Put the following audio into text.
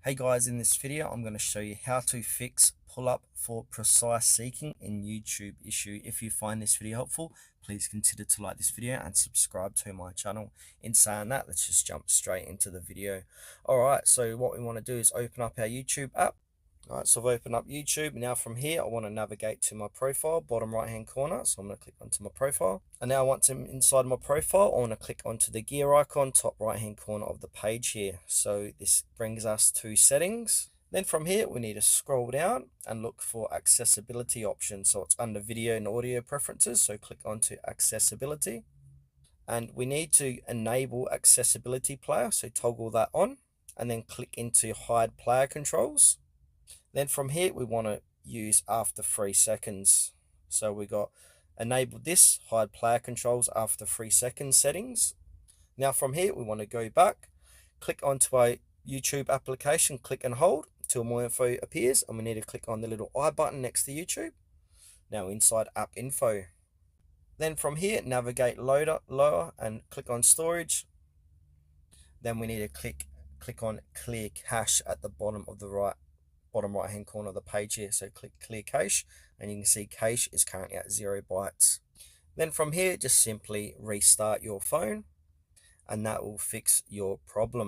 Hey guys, in this video I'm going to show you how to fix pull-up for precise seeking in YouTube issue. If you find this video helpful, please consider to like this video and subscribe to my channel. In saying that, let's just jump straight into the video. Alright, so what we want to do is open up our YouTube app. Alright, so I've opened up YouTube. Now from here, I want to navigate to my profile, bottom right hand corner. So I'm going to click onto my profile. And now once I'm inside my profile, I want to click onto the gear icon, top right hand corner of the page here. So this brings us to settings. Then from here, we need to scroll down and look for accessibility options. So it's under video and audio preferences. So click onto accessibility. And we need to enable accessibility player. So toggle that on and then click into hide player controls. Then from here, we want to use after 3 seconds. So we got enable this, hide player controls after 3 seconds settings. Now from here, we want to go back, click onto our YouTube application, click and hold till more info appears. And we need to click on the little I button next to YouTube. Now inside app info. Then from here, navigate lower and click on storage. Then we need to click on clear cache at the bottom right hand corner of the page here. So click clear cache and you can see cache is currently at 0 bytes. Then from here, just simply restart your phone and that will fix your problem.